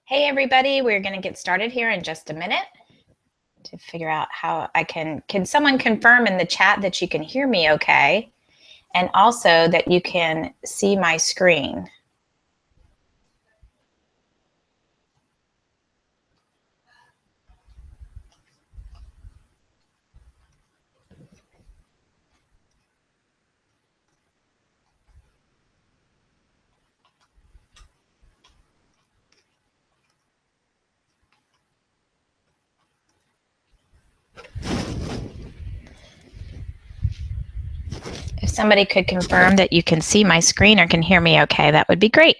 Hey everybody, we're going to get started here in just a minute to figure out how can someone confirm in the chat that you can hear me okay, and also that you can see my screen. If somebody could confirm that you can see my screen or can hear me okay, that would be great.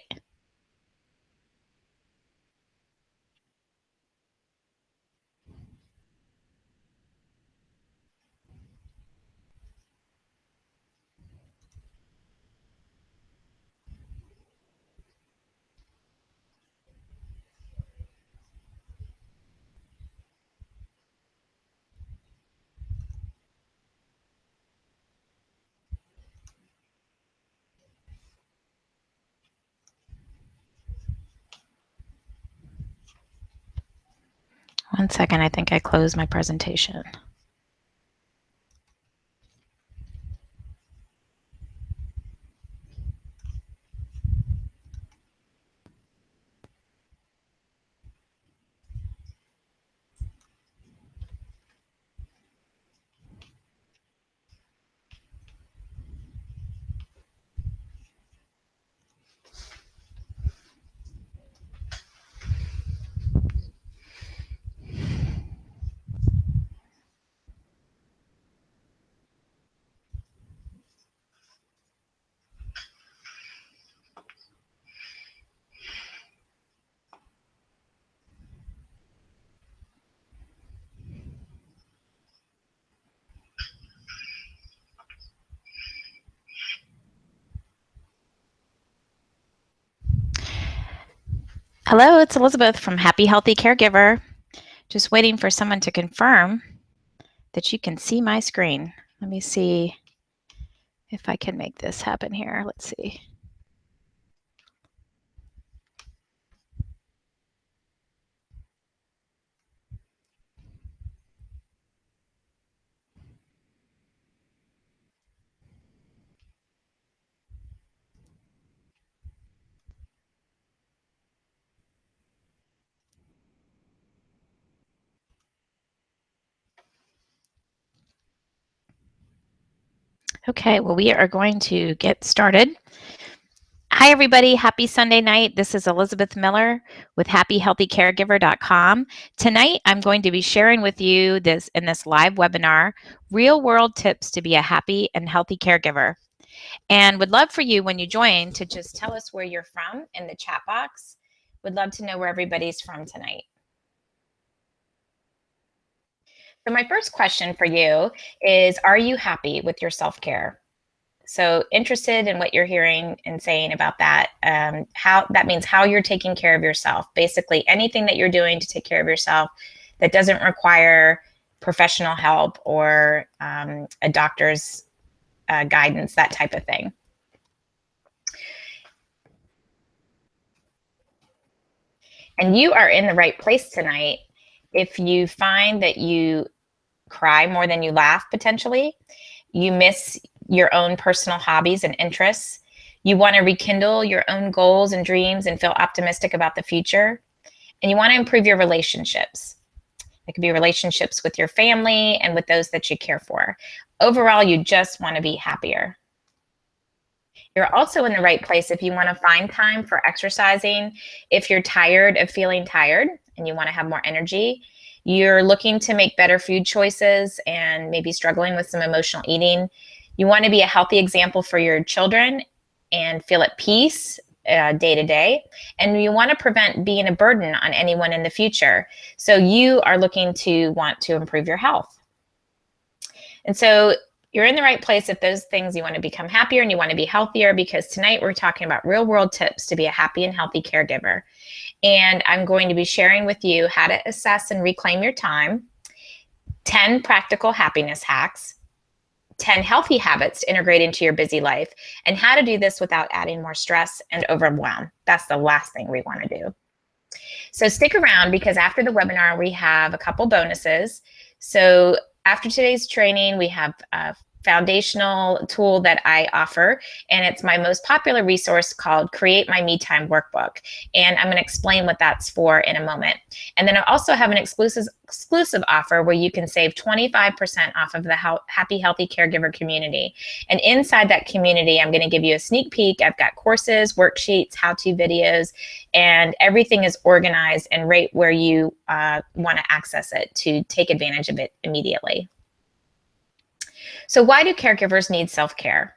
One second, I think I closed my presentation. Hello, it's Elizabeth from Happy Healthy Caregiver. Just waiting for someone to confirm that you can see my screen. Let me see if I can make this happen here. Let's see. Okay, well, we are going to get started. Hi, everybody. Happy Sunday night. This is Elizabeth Miller with happyhealthycaregiver.com. Tonight, I'm going to be sharing with you in this live webinar, real-world tips to be a happy and healthy caregiver. And would love for you, when you join, to just tell us where you're from in the chat box. Would love to know where everybody's from tonight. So my first question for you is, are you happy with your self-care? So interested in what you're hearing and saying about that, how that means how you're taking care of yourself. Basically, anything that you're doing to take care of yourself that doesn't require professional help or a doctor's guidance, that type of thing. And you are in the right place tonight if you find that you cry more than you laugh, potentially. You miss your own personal hobbies and interests. You want to rekindle your own goals and dreams and feel optimistic about the future. And you want to improve your relationships. It could be relationships with your family and with those that you care for. Overall, you just want to be happier. You're also in the right place if you want to find time for exercising. If you're tired of feeling tired and you want to have more energy, you're looking to make better food choices and maybe struggling with some emotional eating. You want to be a healthy example for your children and feel at peace day to day. And you want to prevent being a burden on anyone in the future. So you are looking to want to improve your health. And so you're in the right place if those things, you want to become happier and you want to be healthier, because tonight we're talking about real world tips to be a happy and healthy caregiver. And I'm going to be sharing with you how to assess and reclaim your time, 10 practical happiness hacks, 10 healthy habits to integrate into your busy life, and how to do this without adding more stress and overwhelm. That's the last thing we want to do. So stick around, because after the webinar, we have a couple bonuses. So after today's training, we have a foundational tool that I offer, and it's my most popular resource called Create My Me Time Workbook. And I'm going to explain what that's for in a moment. And then I also have an exclusive offer where you can save 25% off of the Happy Healthy Caregiver community. And inside that community, I'm going to give you a sneak peek. I've got courses, worksheets, how-to videos, and everything is organized and right where you want to access it to take advantage of it immediately. So why do caregivers need self-care?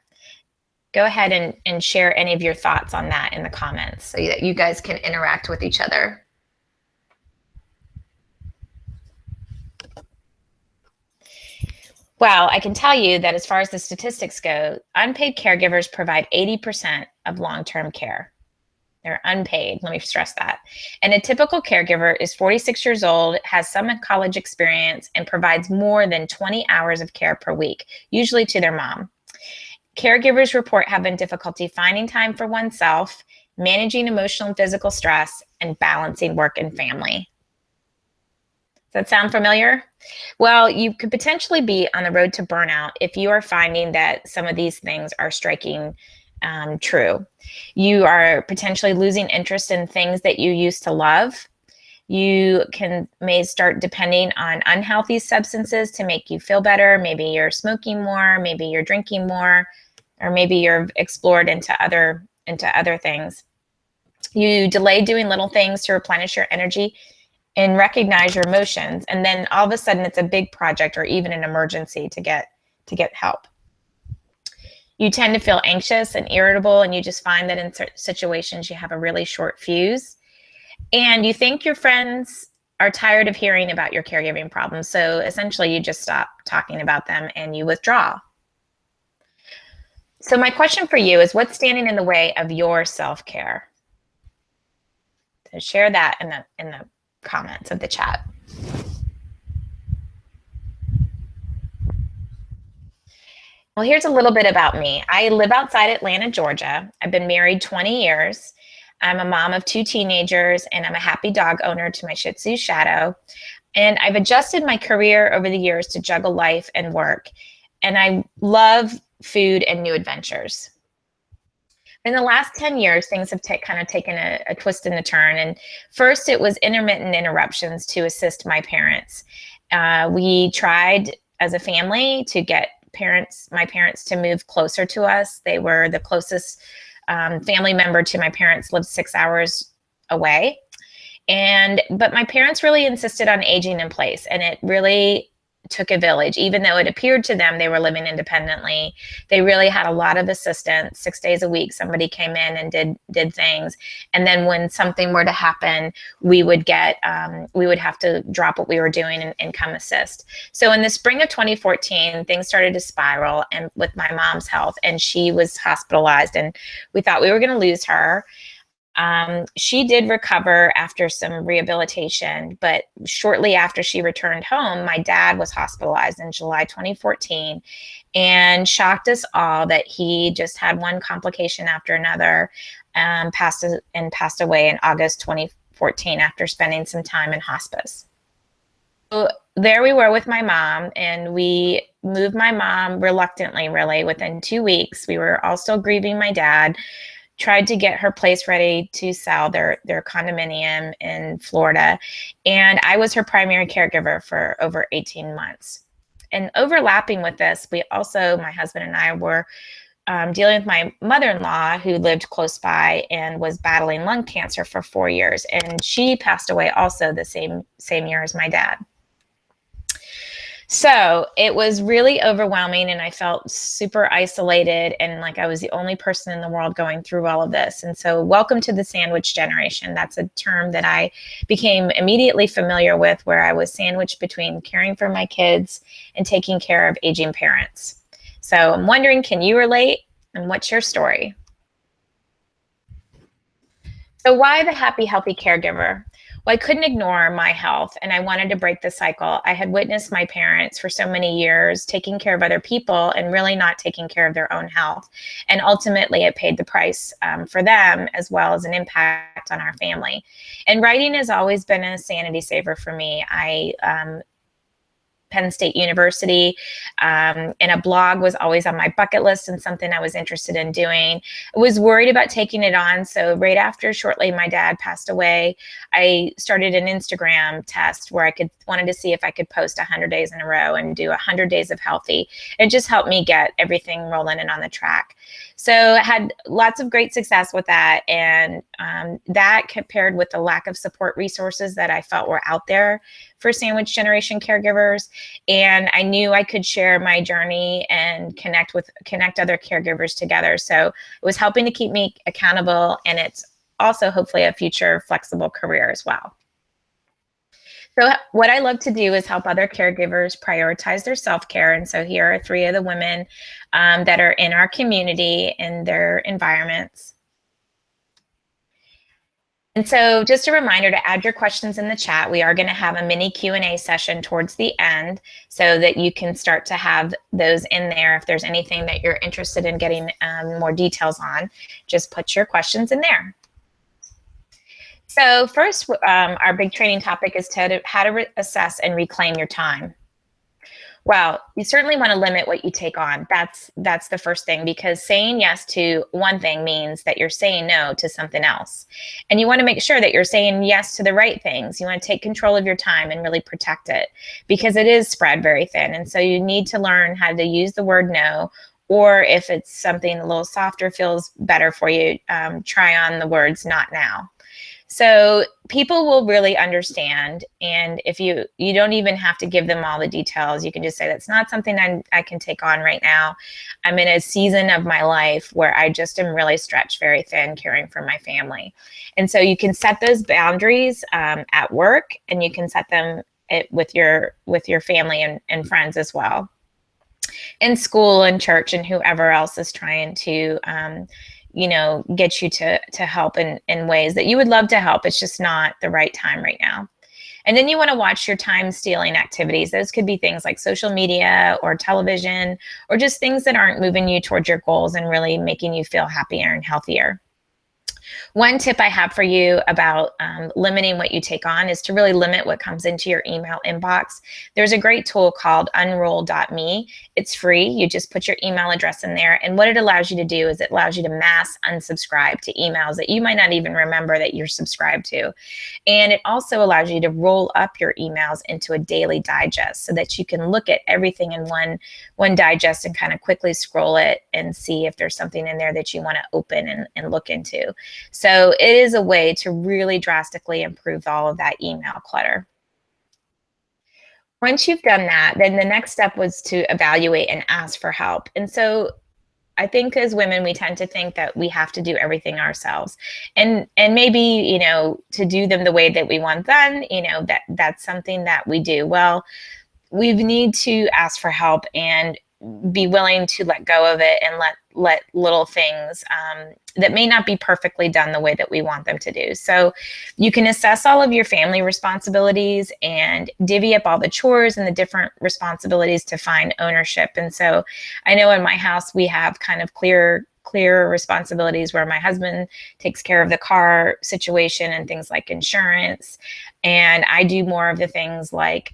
Go ahead and share any of your thoughts on that in the comments so that you guys can interact with each other. Well, I can tell you that as far as the statistics go, unpaid caregivers provide 80% of long-term care. They're unpaid, let me stress that. And a typical caregiver is 46 years old, has some college experience, and provides more than 20 hours of care per week, usually to their mom. Caregivers report having difficulty finding time for oneself, managing emotional and physical stress, and balancing work and family. Does that sound familiar? Well, you could potentially be on the road to burnout if you are finding that some of these things are striking true. You are potentially losing interest in things that you used to love. You may start depending on unhealthy substances to make you feel better. Maybe you're smoking more, maybe you're drinking more, or maybe you're explored into other things. You delay doing little things to replenish your energy and recognize your emotions, and then all of a sudden it's a big project or even an emergency to get help. You tend to feel anxious and irritable, and you just find that in certain situations you have a really short fuse. And you think your friends are tired of hearing about your caregiving problems, so essentially you just stop talking about them and you withdraw. So my question for you is, what's standing in the way of your self-care? So share that in the comments of the chat. Well, here's a little bit about me. I live outside Atlanta, Georgia. I've been married 20 years. I'm a mom of 2 teenagers, and I'm a happy dog owner to my Shih Tzu, Shadow. And I've adjusted my career over the years to juggle life and work. And I love food and new adventures. In the last 10 years, things have kind of taken a twist and a turn. And first, it was intermittent interruptions to assist my parents. We tried as a family to get my parents to move closer to us. They were the closest family member to my parents, lived 6 hours away. But my parents really insisted on aging in place, and it really took a village. Even though it appeared to them they were living independently, they really had a lot of assistance. 6 days a week, somebody came in and did things. And then when something were to happen, we would have to drop what we were doing and come assist. So in the spring of 2014, things started to spiral, and with my mom's health, and she was hospitalized, and we thought we were going to lose her. She did recover after some rehabilitation, but shortly after she returned home, my dad was hospitalized in July 2014 and shocked us all that he just had one complication after another, passed away in August 2014 after spending some time in hospice. So there we were with my mom, and we moved my mom reluctantly, really. Within 2 weeks, we were all still grieving my dad. Tried to get her place ready to sell, their condominium in Florida. And I was her primary caregiver for over 18 months. And overlapping with this, my husband and I were dealing with my mother-in-law, who lived close by and was battling lung cancer for 4 years. And she passed away also the same year as my dad. So it was really overwhelming, and I felt super isolated and like I was the only person in the world going through all of this. And so welcome to the sandwich generation. That's a term that I became immediately familiar with, where I was sandwiched between caring for my kids and taking care of aging parents. So I'm wondering, can you relate, and what's your story? So why the happy, healthy caregiver? Well, I couldn't ignore my health and I wanted to break the cycle. I had witnessed my parents for so many years taking care of other people and really not taking care of their own health. And ultimately, it paid the price for them as well as an impact on our family. And writing has always been a sanity saver for me. Penn State University, and a blog was always on my bucket list and something I was interested in doing. I was worried about taking it on, so right after, shortly, my dad passed away, I started an Instagram test where wanted to see if I could post 100 days in a row and do 100 days of healthy. It just helped me get everything rolling and on the track. So I had lots of great success with that, and that compared with the lack of support resources that I felt were out there for sandwich generation caregivers. And I knew I could share my journey and connect other caregivers together. So it was helping to keep me accountable, and it's also hopefully a future flexible career as well. So what I love to do is help other caregivers prioritize their self-care. And so here are 3 of the women that are in our community and their environments. And so just a reminder to add your questions in the chat. We are going to have a mini Q&A session towards the end so that you can start to have those in there. If there's anything that you're interested in getting more details on, just put your questions in there. So first, our big training topic is how to assess and reclaim your time. Well, you certainly want to limit what you take on. That's the first thing, because saying yes to one thing means that you're saying no to something else. And you want to make sure that you're saying yes to the right things. You want to take control of your time and really protect it, because it is spread very thin. And so you need to learn how to use the word no, or if it's something a little softer, feels better for you, try on the words not now. So people will really understand. And if you don't even have to give them all the details, you can just say, that's not something I can take on right now. I'm in a season of my life where I just am really stretched very thin caring for my family. And so you can set those boundaries at work, and you can set them with your family and friends as well, in school and church and whoever else is trying to get you to help in ways that you would love to help. It's just not the right time right now. And then you want to watch your time stealing activities. Those could be things like social media or television, or just things that aren't moving you towards your goals and really making you feel happier and healthier. One tip I have for you about limiting what you take on is to really limit what comes into your email inbox. There's a great tool called unroll.me. It's free. You just put your email address in there. And what it allows you to do is it allows you to mass unsubscribe to emails that you might not even remember that you're subscribed to. And it also allows you to roll up your emails into a daily digest so that you can look at everything in one digest and kind of quickly scroll it and see if there's something in there that you want to open and look into. So it is a way to really drastically improve all of that email clutter. Once you've done that, then the next step was to evaluate and ask for help. And so I think as women, we tend to think that we have to do everything ourselves, and maybe, to do them the way that we want done, that's something that we do. Well, we need to ask for help and be willing to let go of it and let little things that may not be perfectly done the way that we want them to do. So you can assess all of your family responsibilities and divvy up all the chores and the different responsibilities to find ownership. And so I know in my house, we have kind of clear responsibilities where my husband takes care of the car situation and things like insurance. And I do more of the things like,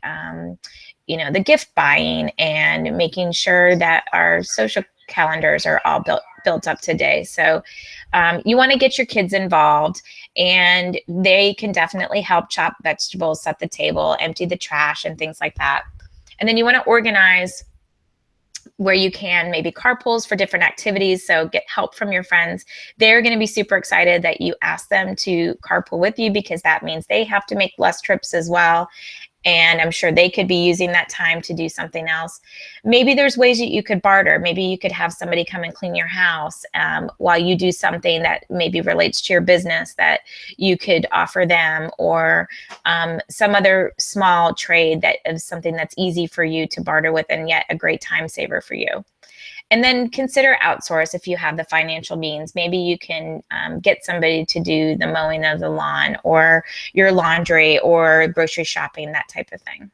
the gift buying and making sure that our social calendars are all built up today. So you want to get your kids involved, and they can definitely help chop vegetables, set the table, empty the trash, and things like that. And then you want to organize where you can, maybe carpools for different activities. So get help from your friends. They're going to be super excited that you ask them to carpool with you, because that means they have to make less trips as well. And I'm sure they could be using that time to do something else. Maybe there's ways that you could barter. Maybe you could have somebody come and clean your house while you do something that maybe relates to your business that you could offer them, or some other small trade that is something that's easy for you to barter with and yet a great time saver for you. And then consider outsource if you have the financial means. Maybe you can get somebody to do the mowing of the lawn or your laundry or grocery shopping, that type of thing.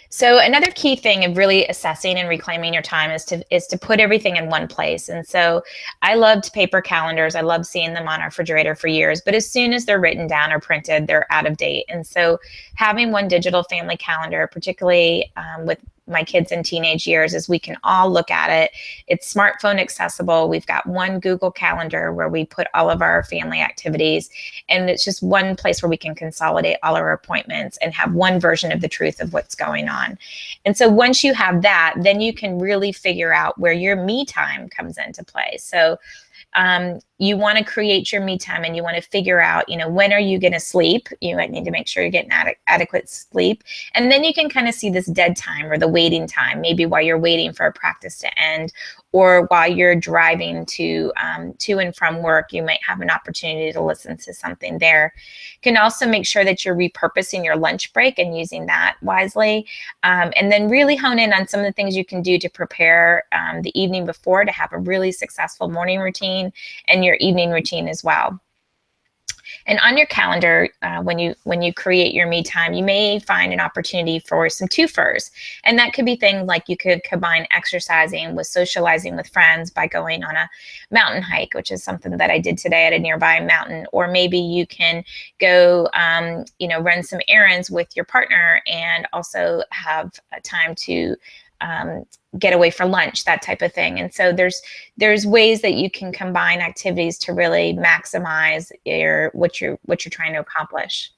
So another key thing of really assessing and reclaiming your time is to put everything in one place. And so I loved paper calendars. I loved seeing them on our refrigerator for years, but as soon as they're written down or printed, they're out of date. And so having one digital family calendar, particularly with my kids in teenage years, is we can all look at it. It's smartphone accessible. We've got one Google Calendar where we put all of our family activities, and it's just one place where we can consolidate all our appointments and have one version of the truth of what's going on. And so once you have that, then you can really figure out where your me time comes into play. So you want to create your me time, and you want to figure out, when are you going to sleep? You might need to make sure you're getting adequate sleep. And then you can kind of see this dead time or the waiting time, maybe while you're waiting for a practice to end, or while you're driving to and from work, you might have an opportunity to listen to something there. You can also make sure that you're repurposing your lunch break and using that wisely. And then really hone in on some of the things you can do to prepare the evening before to have a really successful morning routine and your evening routine as well. And on your calendar, when you create your me time, you may find an opportunity for some twofers. And that could be things like you could combine exercising with socializing with friends by going on a mountain hike, which is something that I did today at a nearby mountain. Or maybe you can go, run some errands with your partner and also have a time to get away for lunch, that type of thing. And so there's ways that you can combine activities to really maximize what you're trying to accomplish.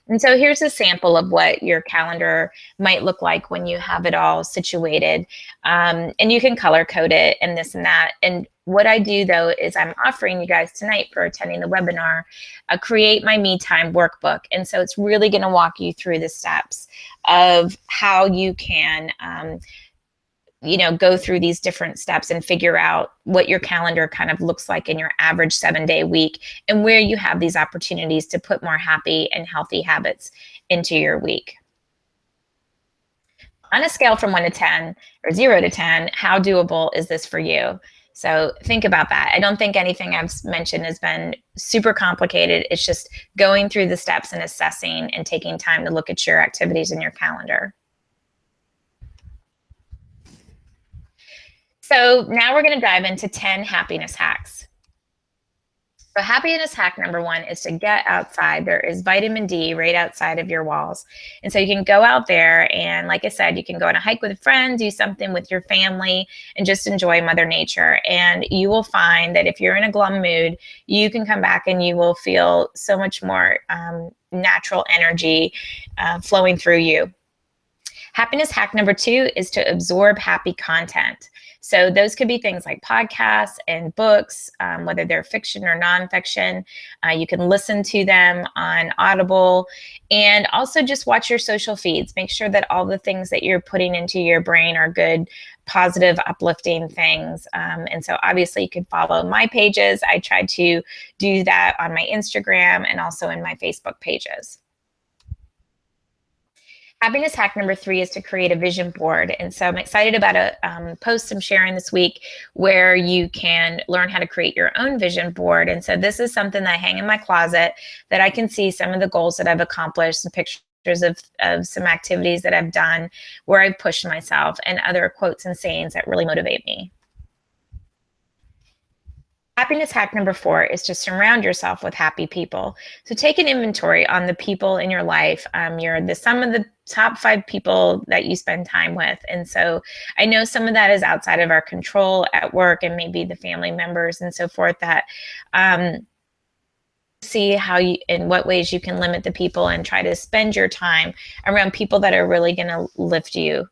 And so here's a sample of what your calendar might look like when you have it all situated. And you can color code it and this and that. And what I do, though, is I'm offering you guys tonight for attending the webinar, a Create My Me Time workbook. And so it's really going to walk you through the steps of how you can go through these different steps and figure out what your calendar kind of looks like in your average 7-day week, and where you have these opportunities to put more happy and healthy habits into your week. On a scale from 1 to 10 or 0 to 10, how doable is this for you? So think about that. I don't think anything I've mentioned has been super complicated. It's just going through the steps and assessing and taking time to look at your activities in your calendar. So now we're going to dive into 10 happiness hacks. So happiness hack number 1 is to get outside. There is vitamin D right outside of your walls. And so you can go out there and, like I said, you can go on a hike with a friend, do something with your family, and just enjoy Mother Nature. And you will find that if you're in a glum mood, you can come back and you will feel so much more natural energy flowing through you. Happiness hack number 2 is to absorb happy content. So those could be things like podcasts and books, whether they're fiction or nonfiction. You can listen to them on Audible, and also just watch your social feeds. Make sure that all the things that you're putting into your brain are good, positive, uplifting things. And so obviously you can follow my pages. I try to do that on my Instagram and also in my Facebook pages. Happiness hack number 3 is to create a vision board. And so I'm excited about a post I'm sharing this week where you can learn how to create your own vision board. And so this is something that I hang in my closet that I can see some of the goals that I've accomplished, some pictures of some activities that I've done where I've pushed myself, and other quotes and sayings that really motivate me. Happiness hack number 4 is to surround yourself with happy people. So take an inventory on the people in your life. You're the sum of the top 5 people that you spend time with. And so I know some of that is outside of our control at work, and maybe the family members and so forth, that see how you, in what ways you can limit the people and try to spend your time around people that are really going to lift you.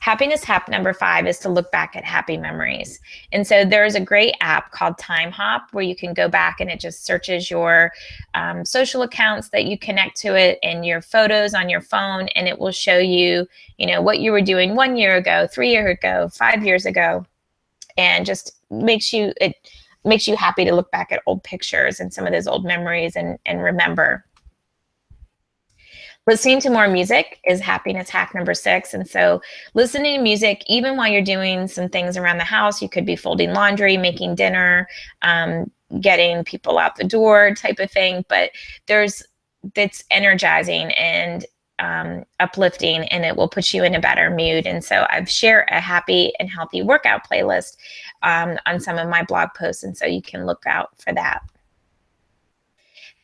Happiness hack number 5 is to look back at happy memories. And so there's a great app called Time Hop where you can go back and it just searches your social accounts that you connect to it and your photos on your phone, and it will show you, what you were doing 1 year ago, 3 years ago, 5 years ago, and just makes you happy to look back at old pictures and some of those old memories and remember. Listening to more music is happiness hack number 6. And so listening to music, even while you're doing some things around the house, you could be folding laundry, making dinner, getting people out the door type of thing. But that's energizing and uplifting, and it will put you in a better mood. And so I've shared a happy and healthy workout playlist on some of my blog posts. And so you can look out for that.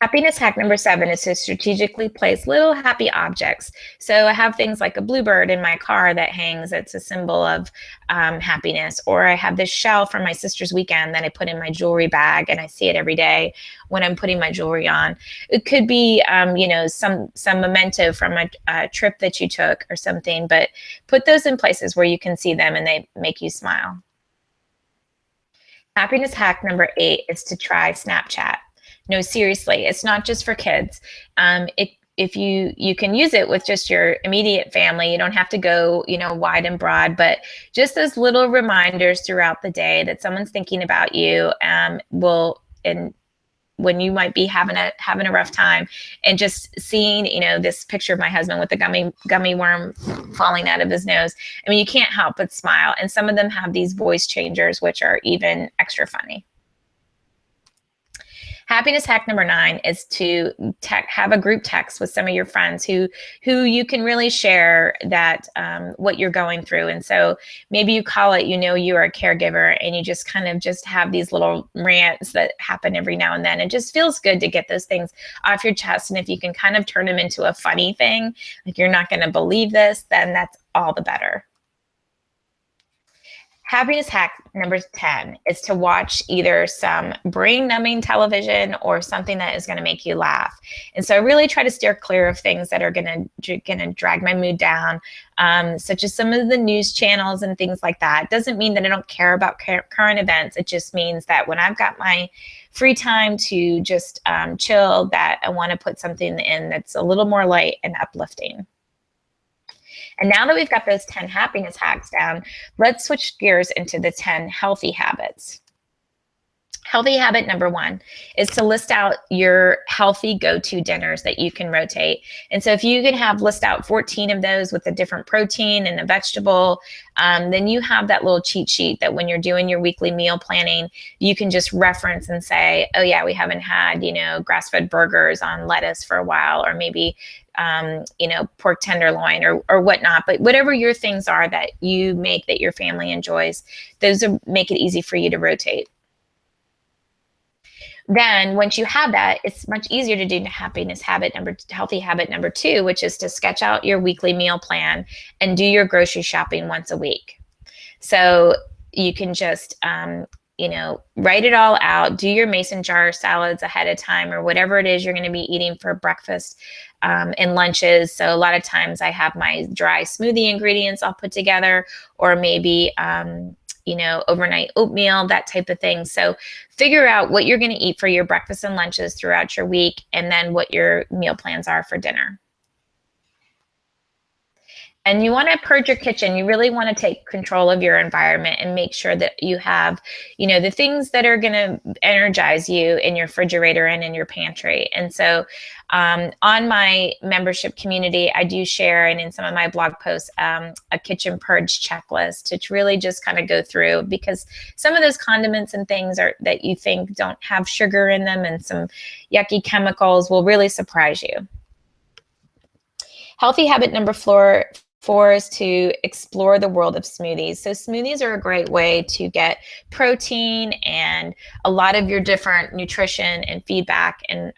Happiness hack number 7 is to strategically place little happy objects. So I have things like a bluebird in my car that hangs. It's a symbol of happiness. Or I have this shell from my sister's weekend that I put in my jewelry bag, and I see it every day when I'm putting my jewelry on. It could be, some memento from a trip that you took or something, but put those in places where you can see them and they make you smile. Happiness hack number 8 is to try Snapchat. No, seriously, it's not just for kids. If you can use it with just your immediate family, you don't have to go, wide and broad, but just those little reminders throughout the day that someone's thinking about you and when you might be having a rough time, and just seeing, this picture of my husband with the gummy worm falling out of his nose. I mean, you can't help but smile. And some of them have these voice changers, which are even extra funny. Happiness hack number 9 is to have a group text with some of your friends who you can really share that what you're going through. And so maybe you call it, you are a caregiver, and you just kind of just have these little rants that happen every now and then. It just feels good to get those things off your chest. And if you can kind of turn them into a funny thing, like you're not going to believe this, then that's all the better. Happiness hack number 10 is to watch either some brain-numbing television or something that is going to make you laugh. And so I really try to steer clear of things that are going to drag my mood down, such as some of the news channels and things like that. It doesn't mean that I don't care about current events. It just means that when I've got my free time to just chill, that I want to put something in that's a little more light and uplifting. And now that we've got those 10 happiness hacks down, let's switch gears into the 10 healthy habits. Healthy habit number 1 is to list out your healthy go-to dinners that you can rotate. And so if you can list out 14 of those with a different protein and a vegetable, then you have that little cheat sheet that when you're doing your weekly meal planning, you can just reference and say, oh yeah, we haven't had, grass-fed burgers on lettuce for a while, or maybe pork tenderloin or whatnot. But whatever your things are that you make that your family enjoys, those make it easy for you to rotate. Then once you have that, it's much easier to do healthy habit number 2, which is to sketch out your weekly meal plan and do your grocery shopping once a week. So you can just, write it all out, do your mason jar salads ahead of time, or whatever it is you're going to be eating for breakfast and lunches. So a lot of times I have my dry smoothie ingredients I'll put together, or maybe, overnight oatmeal, that type of thing. So figure out what you're going to eat for your breakfast and lunches throughout your week, and then what your meal plans are for dinner. And you want to purge your kitchen. You really want to take control of your environment and make sure that you have, the things that are going to energize you in your refrigerator and in your pantry. And so on my membership community, I do share, and in some of my blog posts, a kitchen purge checklist to really just kind of go through, because some of those condiments and things that you think don't have sugar in them and some yucky chemicals will really surprise you. Healthy habit number 4 is to explore the world of smoothies. So smoothies are a great way to get protein and a lot of your different nutrition and feedback and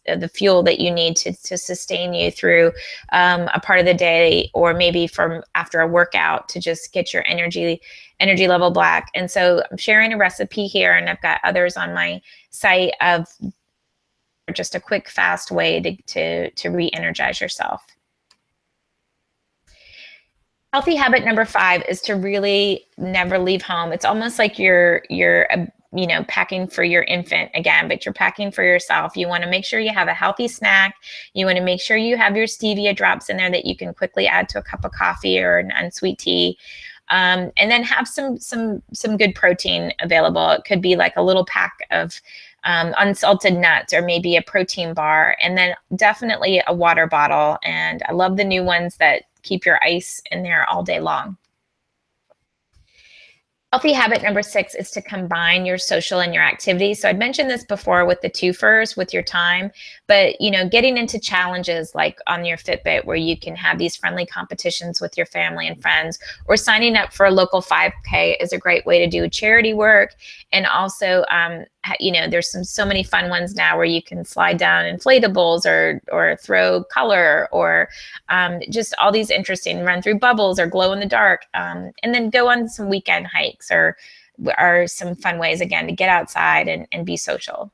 the fuel that you need to sustain you through a part of the day, or maybe from after a workout to just get your energy level back. And so I'm sharing a recipe here, and I've got others on my site of just a quick, fast way to re-energize yourself. Healthy habit number 5 is to really never leave home. It's almost like you're packing for your infant again, but you're packing for yourself. You want to make sure you have a healthy snack. You want to make sure you have your stevia drops in there that you can quickly add to a cup of coffee or an unsweet tea. And then have some good protein available. It could be like a little pack of unsalted nuts, or maybe a protein bar, and then definitely a water bottle. And I love the new ones that keep your ice in there all day long. Healthy habit number 6 is to combine your social and your activities. So I'd mentioned this before with the twofers with your time, but getting into challenges like on your Fitbit where you can have these friendly competitions with your family and friends, or signing up for a local 5K is a great way to do charity work. And also, there's so many fun ones now where you can slide down inflatables or throw color, or just all these interesting, run through bubbles or glow in the dark, and then go on some weekend hikes, or are some fun ways again to get outside and be social.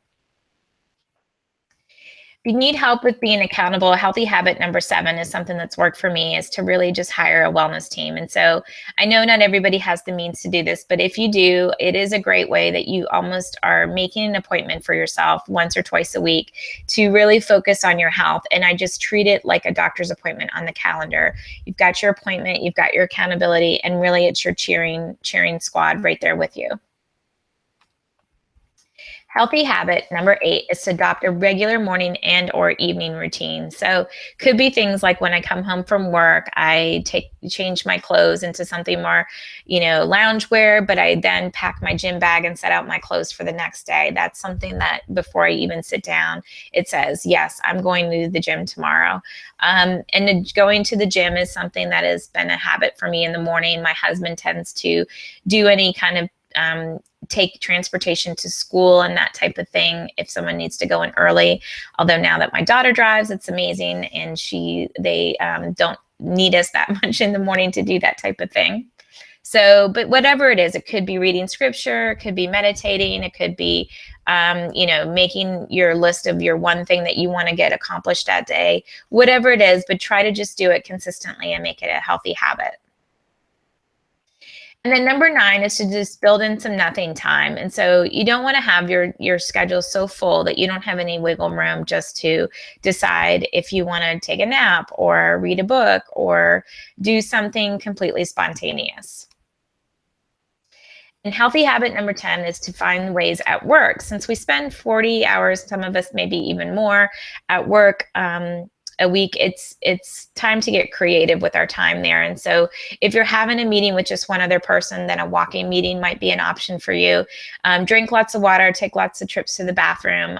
If you need help with being accountable, healthy habit number 7 is something that's worked for me, is to really just hire a wellness team. And so I know not everybody has the means to do this, but if you do, it is a great way that you almost are making an appointment for yourself once or twice a week to really focus on your health. And I just treat it like a doctor's appointment on the calendar. You've got your appointment, you've got your accountability, and really it's your cheering squad right there with you. Healthy habit number 8 is to adopt a regular morning and or evening routine. So could be things like when I come home from work, I change my clothes into something more, loungewear, but I then pack my gym bag and set out my clothes for the next day. That's something that before I even sit down, it says, yes, I'm going to the gym tomorrow. And going to the gym is something that has been a habit for me in the morning. My husband tends to do any kind of take transportation to school and that type of thing if someone needs to go in early. Although now that my daughter drives, it's amazing, and they don't need us that much in the morning to do that type of thing. So, but whatever it is, it could be reading scripture, it could be meditating, it could be making your list of your one thing that you want to get accomplished that day, whatever it is, but try to just do it consistently and make it a healthy habit. And then number 9 is to just build in some nothing time. And so you don't want to have your schedule so full that you don't have any wiggle room just to decide if you want to take a nap or read a book or do something completely spontaneous. And healthy habit number 10 is to find ways at work. Since we spend 40 hours, some of us maybe even more, at work, a week, it's time to get creative with our time there. And so if you're having a meeting with just one other person, then a walking meeting might be an option for you. Drink lots of water, take lots of trips to the bathroom.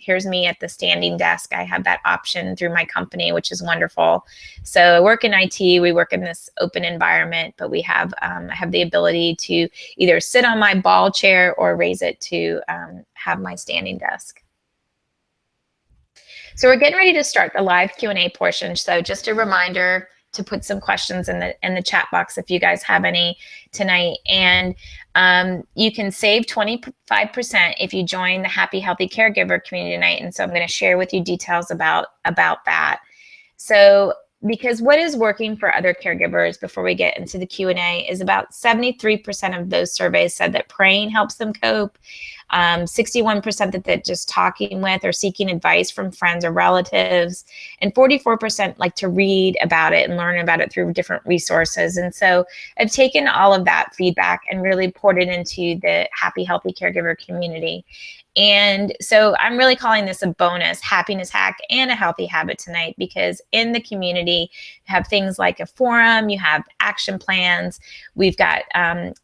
Here's me at the standing desk. I have that option through my company, which is wonderful. So I work in IT, we work in this open environment, but we have I have the ability to either sit on my ball chair or raise it to have my standing desk. So we're getting ready to start the live Q&A portion. So just a reminder to put some questions in the chat box if you guys have any tonight. And you can save 25% if you join the Happy Healthy Caregiver community tonight. And so I'm going to share with you details about that. So because what is working for other caregivers before we get into the Q&A is about 73% of those surveys said that praying helps them cope. 61% that just talking with or seeking advice from friends or relatives, and 44% like to read about it and learn about it through different resources. And so I've taken all of that feedback and really poured it into the Happy Healthy Caregiver community. And so I'm really calling this a bonus happiness hack and a healthy habit tonight, because in the community you have things like a forum, you have action plans, we've got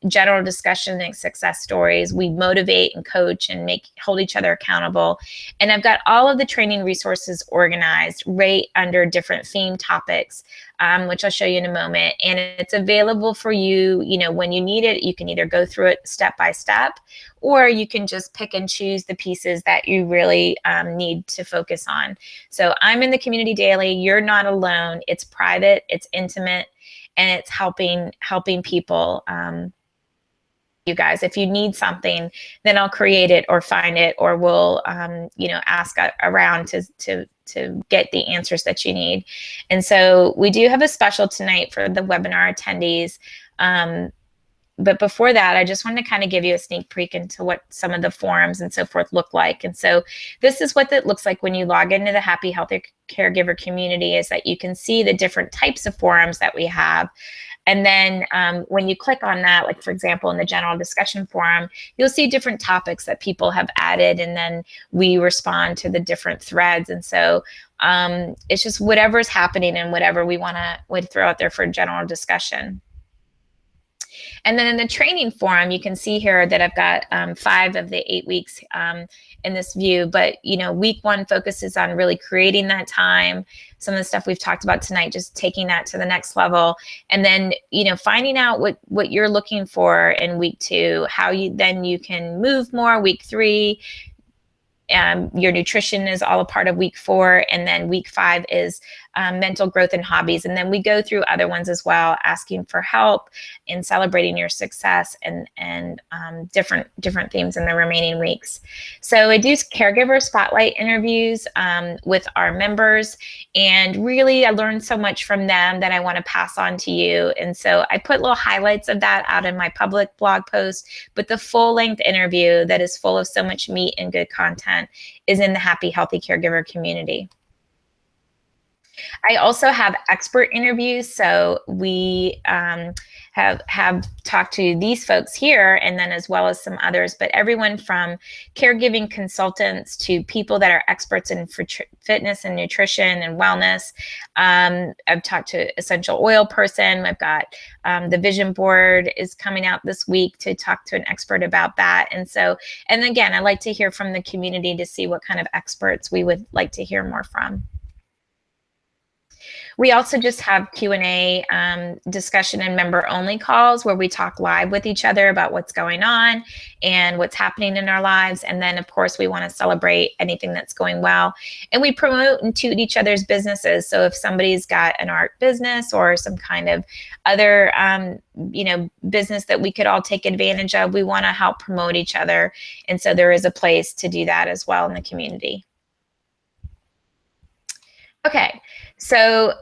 general discussion and success stories, we motivate and coach and hold each other accountable. And I've got all of the training resources organized right under different theme topics, which I'll show you in a moment. And it's available for you, when you need it. You can either go through it step by step, or you can just pick and choose the pieces that you really need to focus on. So I'm in the community daily. You're not alone. It's private, it's intimate, and it's helping people. You guys, if you need something, then I'll create it or find it, or we'll ask around to get the answers that you need. And so we do have a special tonight for the webinar attendees. But before that, I just wanted to kind of give you a sneak peek into what some of the forums and so forth look like. And so this is what it looks like when you log into the Happy Healthy Caregiver community, is that you can see the different types of forums that we have. And then when you click on that, like for example, in the general discussion forum, you'll see different topics that people have added, and then we respond to the different threads. And so it's just whatever's happening and whatever we would throw out there for general discussion. And then in the training forum, you can see here that I've got 5 of the 8 weeks in this view. But, week 1 focuses on really creating that time. Some of the stuff we've talked about tonight, just taking that to the next level. And then, finding out what you're looking for in week 2, how you can move more. Week 3, your nutrition is all a part of week 4. And then week 5 is mental growth and hobbies. And then we go through other ones as well, asking for help and celebrating your success, and different themes in the remaining weeks. So I do caregiver spotlight interviews with our members, and really I learned so much from them that I want to pass on to you. And so I put little highlights of that out in my public blog post, but the full length interview that is full of so much meat and good content is in the Happy Healthy Caregiver community. I also have expert interviews. So we have talked to these folks here, and then as well as some others, but everyone from caregiving consultants to people that are experts in fitness and nutrition and wellness. I've talked to essential oil person. I've got the vision board is coming out this week to talk to an expert about that. And again, I like to hear from the community to see what kind of experts we would like to hear more from. We also just have Q&A discussion and member-only calls where we talk live with each other about what's going on and what's happening in our lives. And then, of course, we want to celebrate anything that's going well. And we promote and toot each other's businesses. So if somebody's got an art business or some kind of other business that we could all take advantage of, we want to help promote each other. And so there is a place to do that as well in the community. Okay, so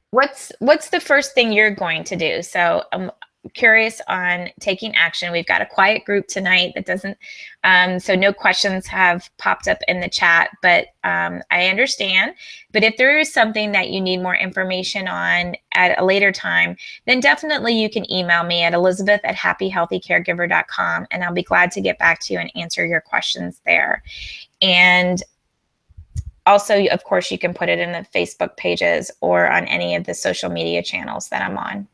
what's the first thing you're going to do? So I'm curious on taking action. We've got a quiet group tonight that doesn't, so no questions have popped up in the chat, but I understand. But if there is something that you need more information on at a later time, then definitely you can email me at elizabeth@happyhealthycaregiver.com, and I'll be glad to get back to you and answer your questions there. And also, of course, you can put it in the Facebook pages or on any of the social media channels that I'm on.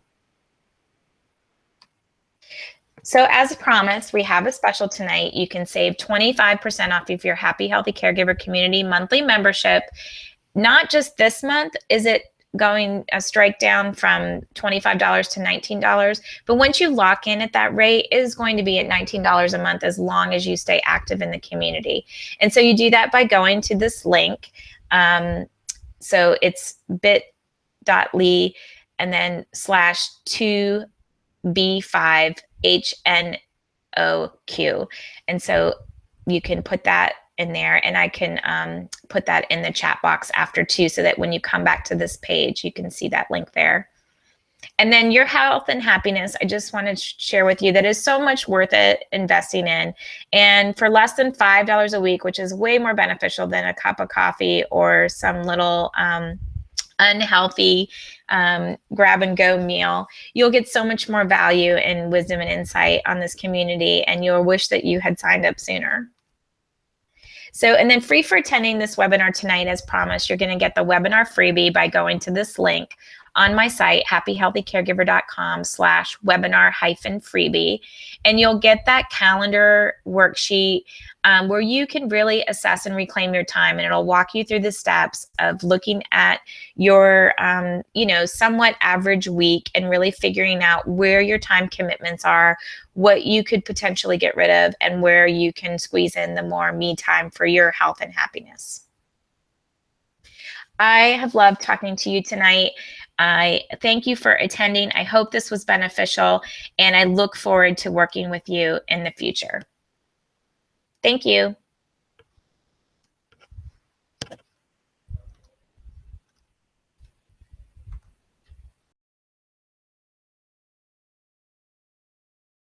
So as promised, we have a special tonight. You can save 25% off of your Happy Healthy Caregiver Community monthly membership. Not just this month is it going a strike down from $25 to $19, but once you lock in at that rate, it is going to be at $19 a month as long as you stay active in the community. And so you do that by going to this link. So it's bit.ly and then /2B5HNOQ. And so you can put that in there, and I can put that in the chat box after too, so that when you come back to this page, you can see that link there. And then your health and happiness, I just want to share with you that is so much worth it investing in. And for less than $5 a week, which is way more beneficial than a cup of coffee or some little unhealthy grab and go meal, you'll get so much more value and wisdom and insight on this community, and you'll wish that you had signed up sooner. So, and then free for attending this webinar tonight, as promised, you're going to get the webinar freebie by going to this link on my site, happyhealthycaregiver.com/webinar-freebie. And you'll get that calendar worksheet where you can really assess and reclaim your time. And it'll walk you through the steps of looking at your, somewhat average week and really figuring out where your time commitments are, what you could potentially get rid of, and where you can squeeze in the more me time for your health and happiness. I have loved talking to you tonight. I thank you for attending. I hope this was beneficial, and I look forward to working with you in the future. Thank you.